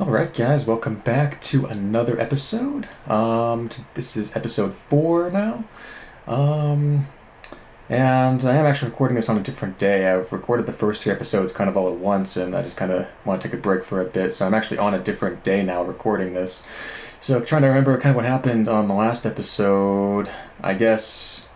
Alright guys, welcome back to another episode. This is episode 4 now. And I am actually recording this on a different day. I've recorded the first 3 episodes kind of all at once, and I just kind of want to take a break for a bit, so I'm actually on a different day now recording this. So trying to remember kind of what happened on the last episode. I guess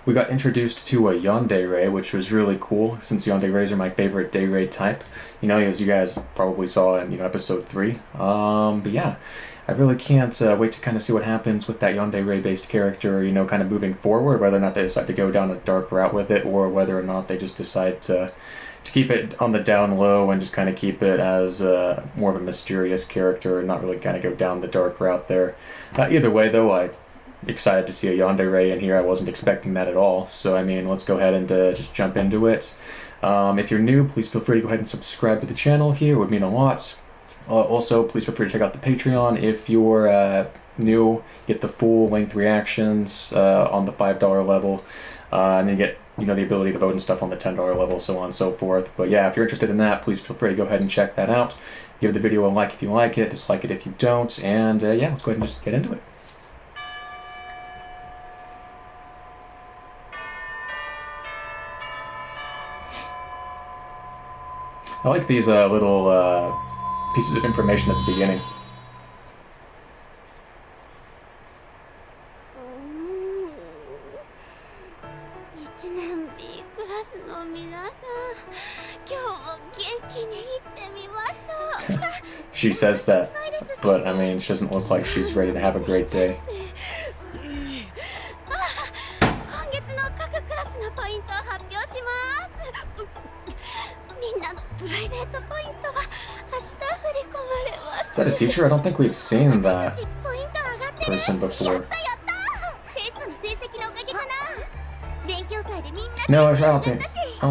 we got introduced to a yandere, which was really cool, since yanderes are my favorite day raid type. You know, as you guys probably saw in episode 3. But yeah, I really can't wait to kind of see what happens with that yandere-based character. Kind of moving forward, whether or not they decide to go down a dark route with it, or whether or not they just decide to keep it on the down low and just kind of keep it as more of a mysterious character and not really kind of go down the dark route there. Either way, though, I'm excited to see a yandere in here. I wasn't expecting that at all. So, let's go ahead and just jump into it. If you're new, please feel free to go ahead and subscribe to the channel here. It would mean a lot. Also, please feel free to check out the Patreon. If you're new, get the full-length reactions on the $5 level. And then you get the ability to vote and stuff on the $10 level, so on and so forth. But yeah, if you're interested in that, please feel free to go ahead and check that out. Give the video a like if you like it, dislike it if you don't. And yeah, let's go ahead and just get into it. I like these little pieces of information at the beginning. She says that, but she doesn't look like she's ready to have a great day. Is that a teacher? I don't think we've seen that person before. No, I don't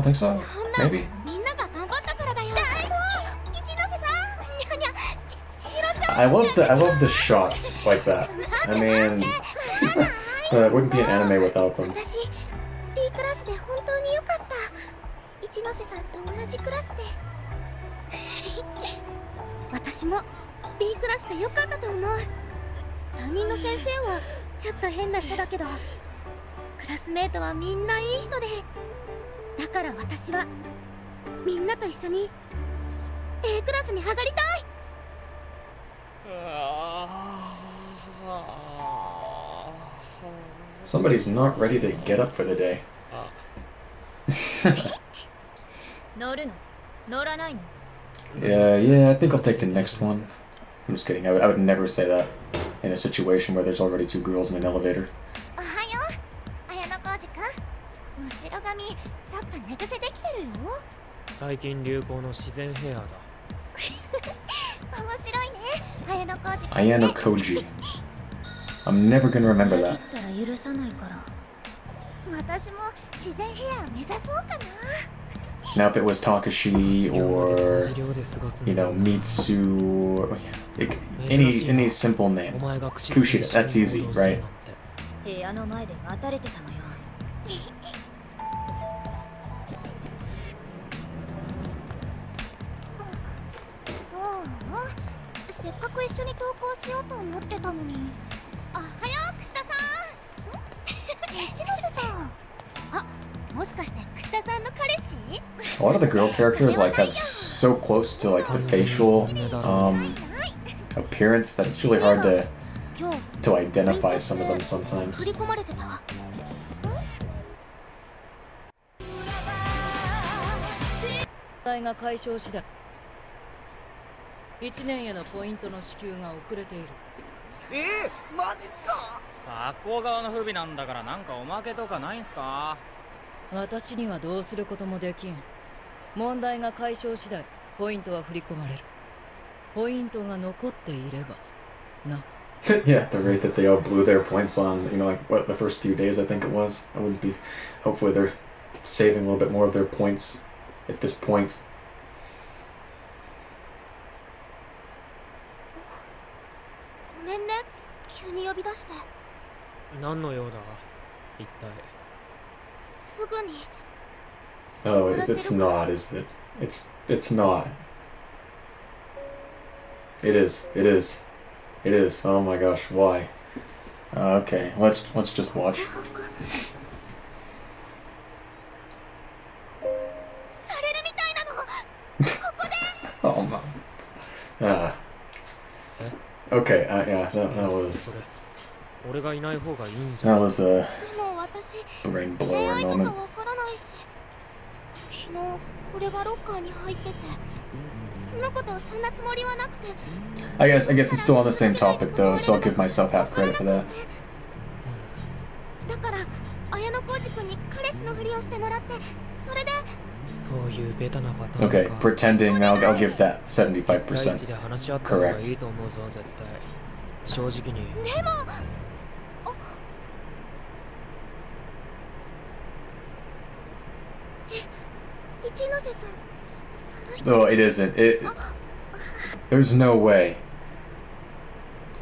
think so. Maybe. I love the shots like that. It wouldn't be an anime without them. B クラスで良かったと思う。担任の先生はちょっと変な人だけど、クラスメートはみんないい人で、だから私はみんなと一緒に A クラスに上がりたい。Somebody's not ready to get up for the day. 乗るの？乗らないの？ Yeah, I think I'll take the next one. I'm just kidding. I would never say that in a situation where there's already 2 girls in an elevator. おはよう。綾野浩二君。後ろ髪ちょっと寝癖できてるよ。最近流行の自然ヘアだ。面白いね。綾野浩二。綾野浩二。I'm never gonna remember that. 許さないから。私も自然ヘア目指そうかな。Now, if it was Takashi or, Mitsu, any simple name. Kushida, that's easy, right? A lot of the girl characters have so close to the facial appearance that it's really hard to identify some of them sometimes. が解消次第1年へのポイントの支給が遅れている。マジっすか？学校側の不備なんだからなんかおまけとかないんすか？私にはどうすることもできん。問題が解消次第ポイントは振り込まれる。ポイントが残っていればな。Yeah, the rate that they all blew their points on, the first few days I think it was. I wouldn't be. Hopefully they're saving a little bit more of their points at this point. 何の用だ一体。すぐに Oh, it's not, is it? It's not. It is. It is. It is. Oh my gosh, why? Okay, let's just watch. されるみたいなの。ここで Oh my. Okay, yeah, that was それ俺がいない方がいいんじ that ゃん。was a でも私 brain 恋 blower 愛とか moment. わからないし、昨日これがロッカーに入ってて、そのことそんなつもりはなくて。 I guess it's still on the same topic though, so I'll give myself half credit for that. だから綾野浩二君に彼氏のふりをしてもらって、それでそういうベタなパターン Okay, か。 pretending. I'll give that 第 75%. 一で話し合った方がいいと思うぞ絶対。正直に。でも一ノ瀬さん、その人 No, it isn't. There's no way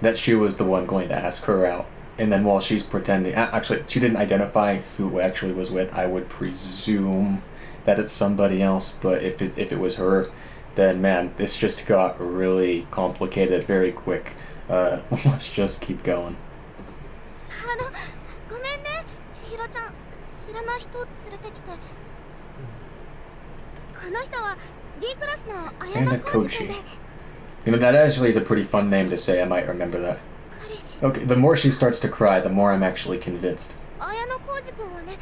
that she was the one going to ask her out. And then while she's pretending, actually, she didn't identify who actually was with. I would presume that it's somebody else. But if it was her, then man, this just got really complicated very quick. Let's just keep going. ごめんね、千尋ちゃん、知らない人連れてきて。この人は D クラスの綾野 Anna 浩二君 Kochi. で、 You know, that actually is a pretty fun name to say. I might remember that. 彼氏。 Okay, the more she starts to cry, the more I'm actually convinced. 綾野浩二君はね、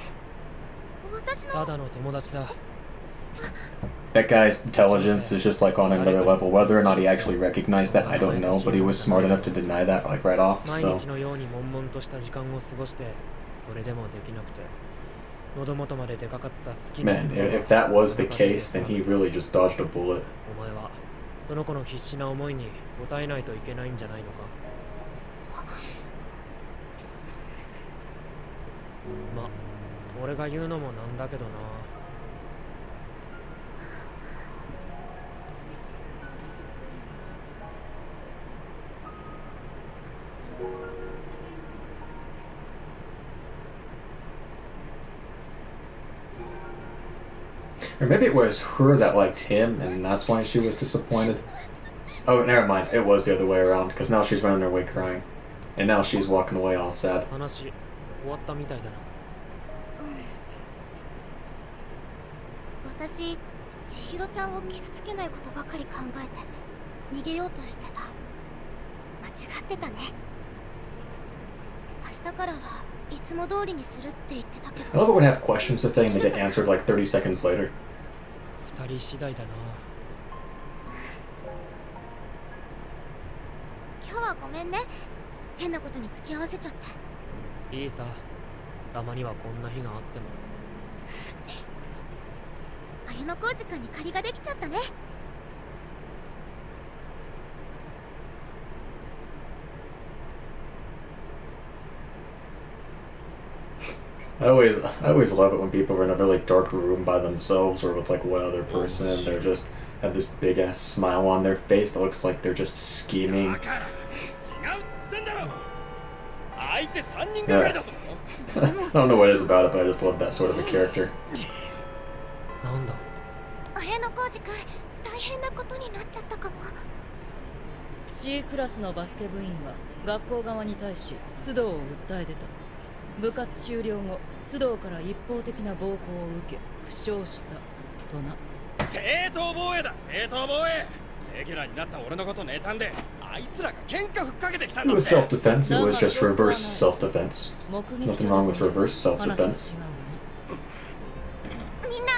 私のただの友達だ。 That guy's intelligence is just like on another level. Whether or not he actually recognized that, I don't know. But he was smart enough to deny that, like right off. 毎 So 日のように悶々とした時間を過ごして、それでもできなくて、喉元まで出かかった好きな man, if that was the case, then he really just dodged a bullet. お前はその子の必死な思いに応えないといけないんじゃないのか。ま、俺が言うのもなんだけどな。Or maybe it was her that liked him, and that's why she was disappointed. Oh, never mind. It was the other way around, because now she's running away crying. And now she's walking away all sad. 話終わったみたいだな。私、千尋ちゃんを傷つけないことばかり考えて逃げようとしてた。間違ってたね。明日からはいつも通りにするって言ってたけ I love ど。 it when I have questions to thing and they get answered like 30 seconds later. 二人次第だな。今日はごめんね。変なことに付き合わせちゃって。いいさ。たまにはこんな日があっても。綾野浩二君に借りができちゃったね。I always love it when people are in a really dark room by themselves or with like one other person and they're just have this big ass smile on their face that looks like they're just scheming. Yeah. I don't know what it is about it, but I just love that sort of a character. なんだ。綾野浩二君、大変なことになっちゃったかも。 C クラスのバスケ部員が学校側に対し須藤を訴え出た。部活終了後、須藤から一方的な暴行を受け負傷したとな。正当防衛だ、正当防衛。レギュラーになった俺のこと妬んで、あいつらが喧嘩ふっかけてきたん It だっ was て。 self-defense. It was just reverse self-defense. 目撃 Nothing 者 wrong の with reverse 話は self-defense. 違うわね。みんな、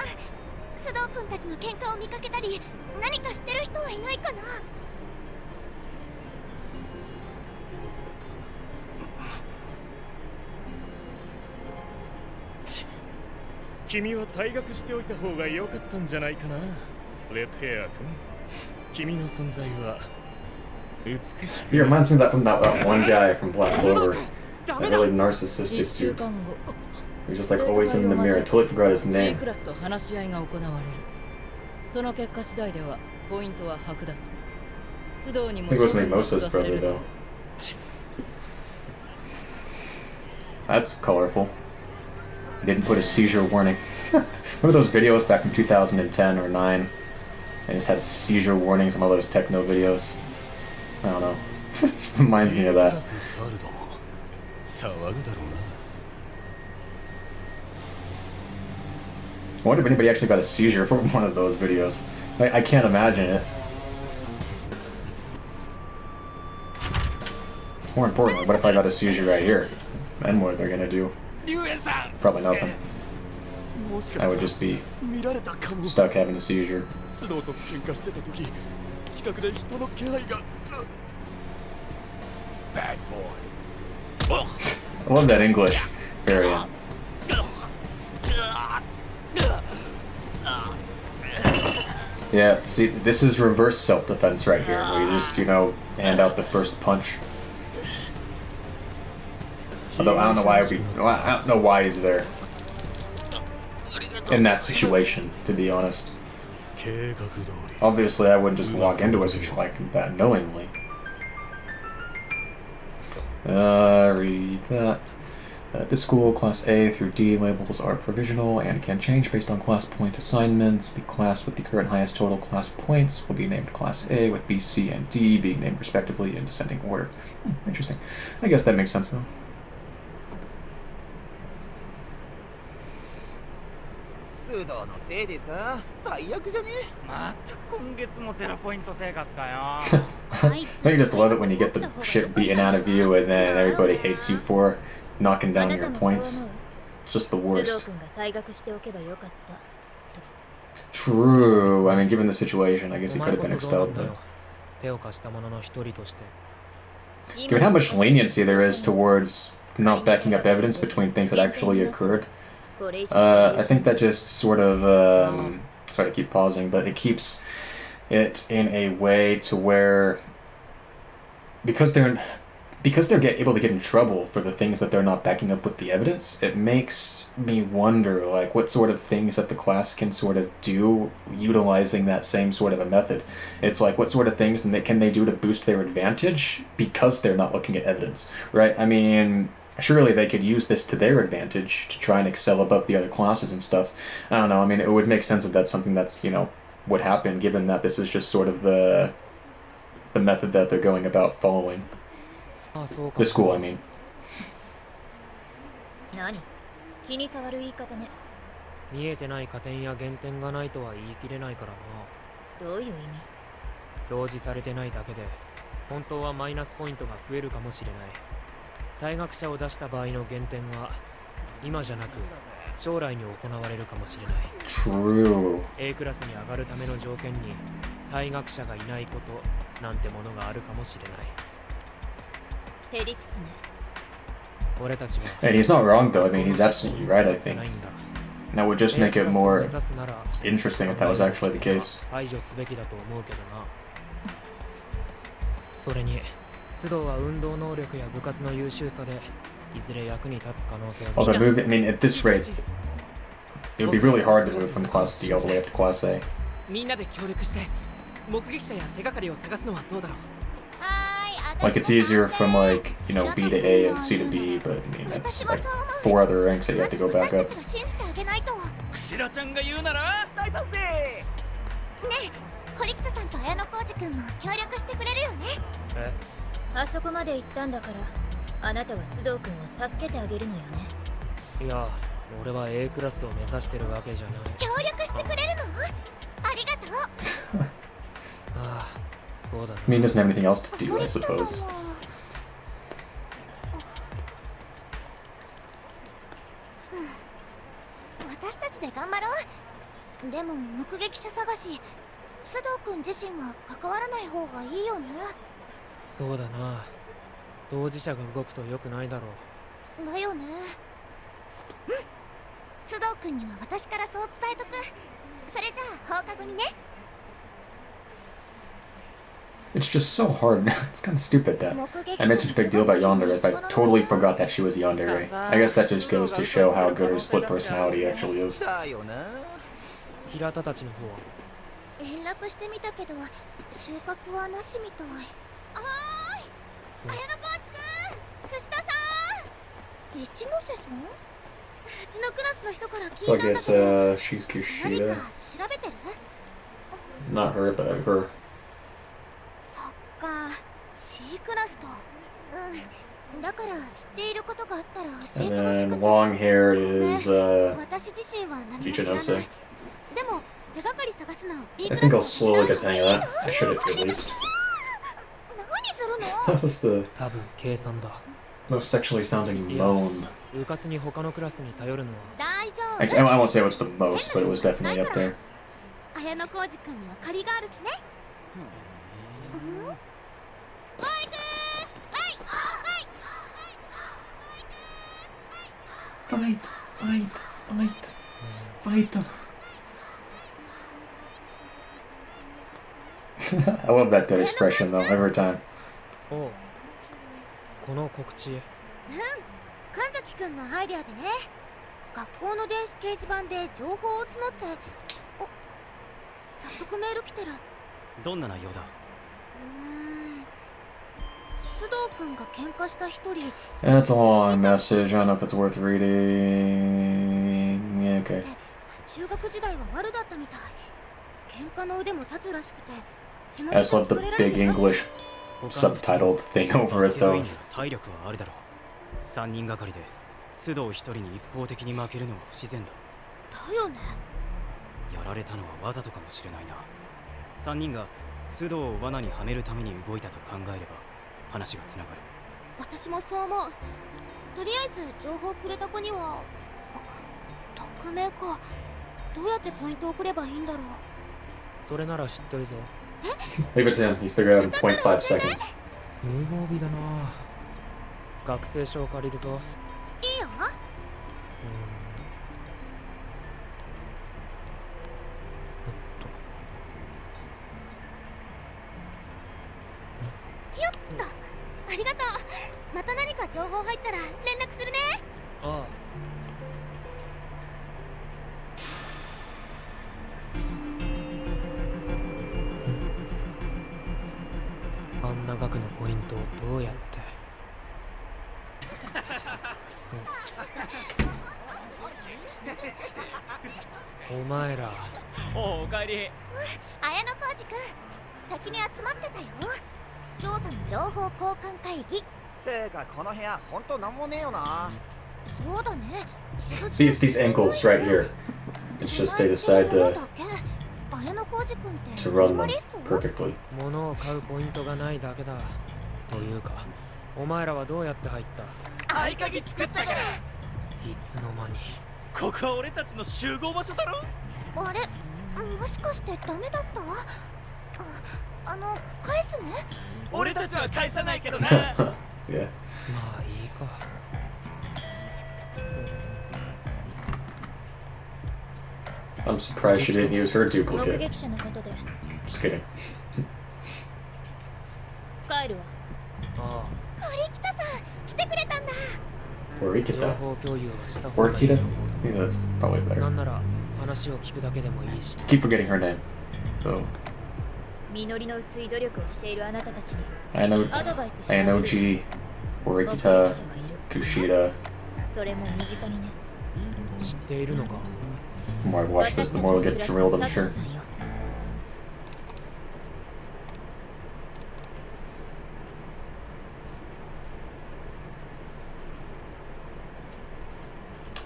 須藤君たちの喧嘩を見かけたり、何か知ってる人はいないかな。君は退学しておいた方が良かったんじゃないかな、レッドヘア君。君の存在は美しく。 He reminds me of that from that one guy from Black Clover. That really narcissistic 1週 dude. 間後、 He was just like always in the mirror. I totally forgot his C name. クラスと話し合いが行われる。その結果次第ではポイントは剥奪。須藤に I も think it was 処分が Mimosa's 下され brother る。 though. That's colorful. He didn't put a seizure warning. Remember those videos back in 2010 or 9? They just had seizure warnings on all those techno videos. I don't know. This reminds me of that. I wonder if anybody actually got a seizure from one of those videos. I can't imagine it. More importantly, what if I got a seizure right here? Then what are they gonna do? Probably nothing. I would just be stuck having a seizure. Bad boy. I love that English variant. Yeah, see, this is reverse self-defense right here, where you just, you know, hand out the first punch. Although I don't know why I don't know why he's there in that situation, to be honest. Obviously, I wouldn't just walk into a situation like that knowingly. Read that. This school, Class A through D labels are provisional and can change based on class point assignments. The class with the current highest total class points will be named Class A, with B, C, and D being named respectively in descending order. Interesting. I guess that makes sense, though. 須藤のせいでさ、最悪じゃね？また今月も0ポイント生活かよ。Don't you just love it when you get the shit beaten out of you and then everybody hates you for knocking down your points? It's just the worst. True. I mean, given the situation, I guess he could have been expelled, but... Given how much leniency there is towards not backing up evidence between things that actually occurred, I think that just sort of... sorry to keep pausing, but it keeps it in a way to where... Because they're able to get in trouble for the things that they're not backing up with the evidence, it makes me wonder, like, what sort of things that the class can sort of do utilizing that same sort of a method. It's like, what sort of things can they do to boost their advantage because they're not looking at evidence, right? I mean, surely they could use this to their advantage to try and excel above the other classes and stuff. I don't know, I mean, it would make sense if that's something that's, you know, would happen, given that this is just sort of the method that they're going about following. The school, I mean. 何？気に障る言い方ね。見えてない加点や減点がないとは言い切れないからな。どういう意味？表示されてないだけで本当はマイナスポイントが増えるかもしれない。退学者を出した場合の減点は今じゃなく将来に行われるかもしれない。True. A クラスに上がるための条件に退学者がいないことなんてものがあるかもしれない。And he's not wrong, though. I mean, he's absolutely right, I think. That would just make it more interesting if that was actually the case. それに須藤は運動能力や部活の優秀さでいずれ役に立つ可能性が。 Although moving, I mean, at this rate, it would be really hard to move from Class D all the way up to Class A. みんなで協力して目撃者や手がかりを探すのはどうだろう。 Like, it's easier from, like, you know, B to A and C to B, but, I mean, that's, like, 4 other ranks that you have to go back up. クシラちゃんが言うなら大賛成。ねえ、堀北さんと綾野浩二君も協力してくれるよね。え？あそこまで行ったんだから、あなたは須藤君を助けてあげるのよね。いや、俺は A クラスを目指してるわけじゃない。協力してくれるの？ありがとう。ああ。I mean, he doesn't have anything else to do, I suppose. 私たちで頑張ろう。でも目撃者探し、須藤君自身は関わらない方がいいよね。そうだな。当事者が動くと良くないだろう。だよね。うん。須藤君には私からそう伝えとく。それじゃあ放課後にね。It's just so hard. It's kind of stupid that I made such a big deal about Yandere if I totally forgot that she was Yandere. I guess that just goes to show how good her split personality actually is. 平田たちの方は連絡してみたけど収穫はなしみたい。おーい、綾野コーチくん、串田さん。一ノ瀬さん？うちのクラスの人から聞 So I いたんだ guess けど、 she's 何 Kushida. か調べてる？ Not her, but her. そっか、C クラスと。うん、だから知っていることがあったら教え And てほしく then て。 long haired ごめん is 私自身は何も知らない。 Ichinose. でも手がかり探すの B I クラ think ス I'll の slowly get the hang of that. I should at least. 何するの？ That was the 多分計算だ。 most sexually sounding moan. 部活に他のクラスに頼るのは大丈 Actually, 夫。 I won't say what's the most, but it was definitely up there. 綾野浩二君には借りがあるしね。うん？バイクー！はい！Fight, fight, fight, fight. I love that dead expression though, every time. おう。この告知。神崎くんのアイデアでね、学校の電子掲示板で情報を募って、お、早速メール来てる。どんな内容だ？須藤くんが喧嘩した一人。 That's a long message. I don't know if it's worth reading. Yeah, okay. 中学時代は悪だったみたい。喧嘩の腕も立つらしくて。 I just love the big English subtitled thing over it though. 体力はあるだろう。3人がかりで須藤一人に一方的に負けるのは不自然だ。だよね。やられたのはわざとかもしれないな。3人が須藤を罠にはめるために動いたと考えれば話がつながる。私もそう思う。とりあえず情報くれた子には、匿名か。どうやってポイントを送ればいいんだろう。それなら知ってるぞ。Leave it to him. He's figured out in 0.5 seconds. 無防備だな。学生証借りるぞ。いいよ。よっと。ありがとう。また何か情報入ったら連絡するね。ああ。あんな額のポイントをどうやって。お前ら。おかえり。綾野浩二くん、先に集まってたよ。調査の情報交換会議。つーかこの部屋ほんとなんもねえよな。そうだね。 See, it's these ankles right here. It's just they decide to run them perfectly. 物を買うポイントがないだけだ。というか、お前らはどうやって入った？合鍵作ったから。いつの間に。ここは俺たちの集合場所だろ。あれ、もしかしてダメだった？返すね。俺たちは返さないけどな。Yeah. まあいいか。I'm surprised she didn't use her 目 duplicate. 撃者のことで Just kidding. 帰るわ。あ堀北さん、来てくれたんだ。あ。情 Orikita? 報共有はした方がいい Orikita? と思うぞ。 I think that's probably な better. んなら話を聞くだけでもいいし。 Keep forgetting her name. So, 実りの薄い努力をしているあなたたちに I know アドバイスしてあげる。 Inoji, 目撃 Orikita, 者がいる。 Kushida. それも身近にね。知っているのか？ The more I watch this, the more I'll get drilled, I'm sure.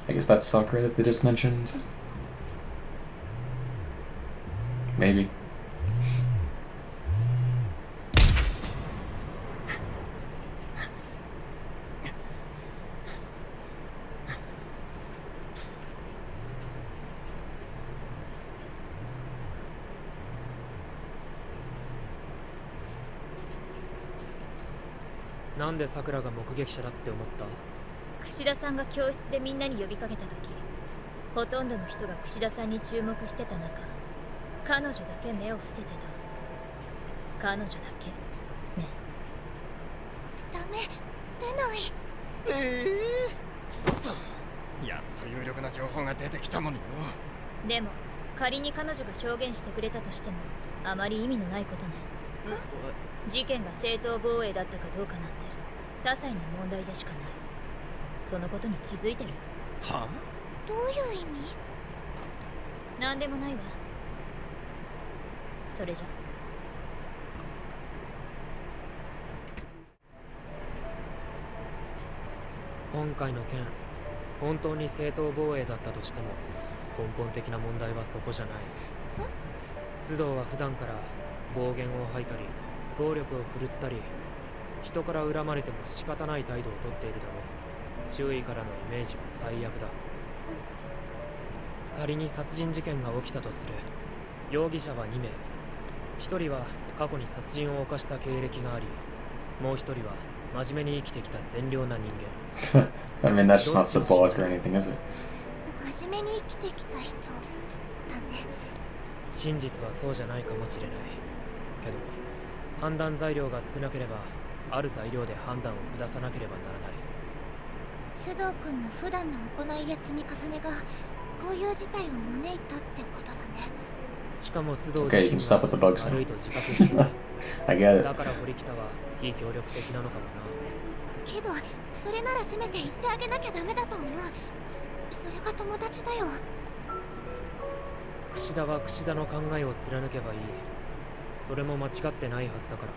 I guess that's Sakura that they just mentioned. Maybe. Why なんで桜が目撃者だって思った？櫛田さんが教室でみんなに呼びかけた時、ほとんどの人が櫛田さんに注目してた中、彼女だけ目を伏せてた。彼女だけね。ダメ、出ない。くそ、やっと有力な情報が出てきたのによ。でも仮に彼女が証言してくれたとしてもあまり意味のないことね。事件が正当防衛だったかどうかなんて些細な問題でしかない。そのことに気づいてる。はどういう意味？なんでもないわ。それじゃ。今回の件、本当に正当防衛だったとしても根本的な問題はそこじゃない。須藤は普段から暴言を吐いたり暴力を振るったり、人から恨まれても仕方ない態度をとっているだろう。周囲からのイメージは最悪だ。仮に殺人事件が起きたとする。容疑者は2名。1人は過去に殺人を犯した経歴があり、もう1人は真面目に生きてきた善良な人間。I mean, that's just not symbolic or anything, is it? 真面目に生きてきた人だね。真実はそうじゃないかもしれないけど、判断材料が少なければある材料で判断を下さなければならない。須藤君の普段の行いや積み重ねがこういう事態を招いたってことだね。しかも須藤 Okay, you can 自 stop 身 with the が bugs 悪い now. と自覚している。 I get だ it. から堀北は非協力的なのかもな。けどそれならせめて言ってあげなきゃダメだと思う。それが友達だよ。櫛田は櫛田の考えを貫けばいい。それも間違ってないはずだから。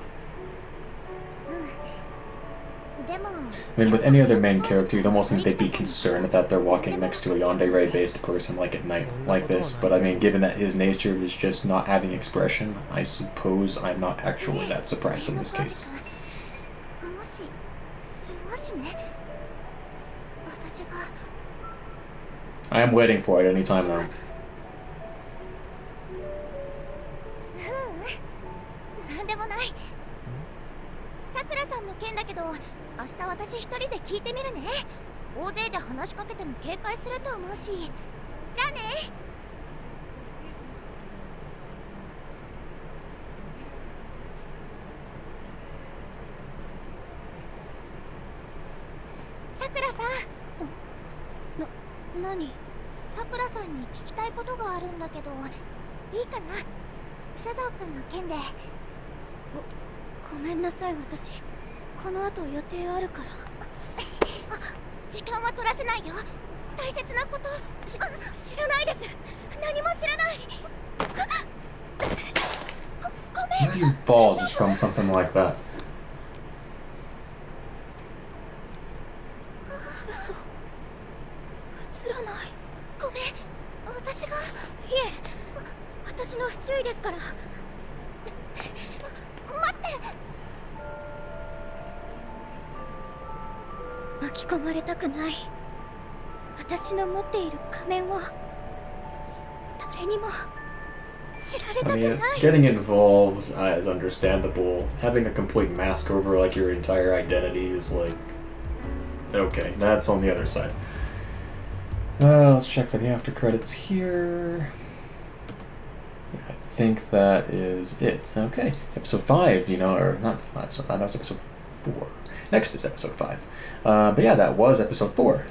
でも I mean, with any other main character, you'd almost think they'd be concerned that they're walking next to a yandere-based person like at night like this. But I mean, given that his nature is just not having expression, I suppose I'm not actually that surprised in this case. もしね、私が I am waiting for it any time now. なんでもない。さくらさんの件だけど、明日私一人で聞いてみるね。大勢で話しかけても警戒すると思うし。じゃあね。さくらさん。何？さくらさんに聞きたいことがあるんだけど、いいかな？須藤君の件で。ごめんなさい、私この後予定あるから。時間は取らせないよ。大切なこと知らないです。何も知らない。ごめん。 How do you fall just from something like that? 嘘。映らない。ごめん、私が。いえ、私の不注意ですから。待って。巻き込まれたくない。私の持っている仮面を誰にも知られた I く mean, ない。 getting involved is understandable. Having a complete mask over like your entire identity is like, okay, that's on the other side. Let's check for the after credits here. I think that is it. Okay, episode 5, you know, or not episode 5, that was episode 4. Next is episode 5. But yeah, that was episode 4.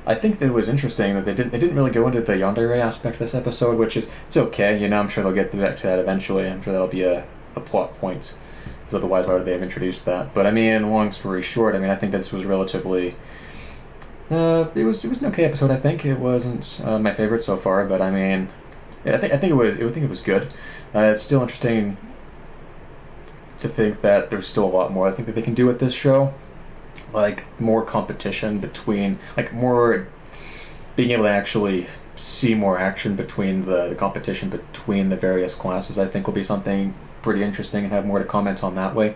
I think that it was interesting that they didn't really go into the yandere aspect of this episode, which is, it's okay, you know, I'm sure they'll get back to that eventually. I'm sure that'll be a plot point, because otherwise why would they have introduced that? But I mean, long story short, I mean, I think this was relatively... it was an okay episode, I think. It wasn't my favorite so far, but I mean... Yeah, I think it was good. It's still interesting to think that there's still a lot more I think that they can do with this show, like more competition between, like more being able to actually see more action between the competition between the various classes. I think will be something pretty interesting and have more to comment on that way.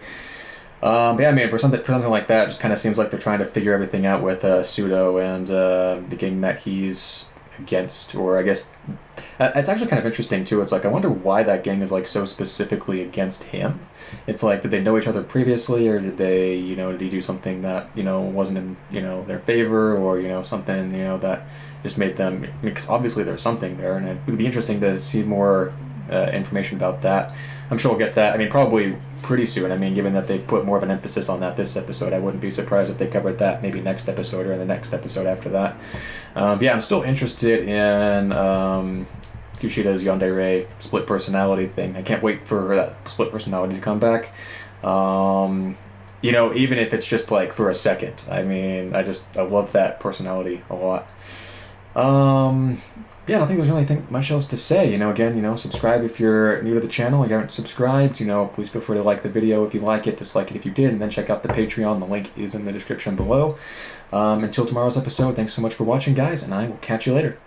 But yeah, I mean, for something like that, it just kind of seems like they're trying to figure everything out with Pseudo and the gang that he's against, or I guess it's actually kind of interesting too. It's like, I wonder why that gang is like so specifically against him. It's like, did they know each other previously, or did they, you know, did he do something that, you know, wasn't in, you know, their favor, or, you know, something, you know, that just made them, because obviously there's something there, and it would be interesting to see more information about that. I'm sure we'll get that, I mean, probably pretty soon. I mean, given that they put more of an emphasis on that this episode, I wouldn't be surprised if they covered that maybe next episode or the next episode after that. But yeah, I'm still interested in Kushida's yandere split personality thing. I can't wait for that split personality to come back. you know, even if it's just like for a second. I mean, I love that personality a lot. Yeah, I don't think there's really much else to say. You know, again, you know, subscribe if you're new to the channel. If you haven't subscribed, you know, please feel free to like the video if you like it, dislike it if you did, and then check out the Patreon. The link is in the description below. Until tomorrow's episode, thanks so much for watching, guys, and I will catch you later.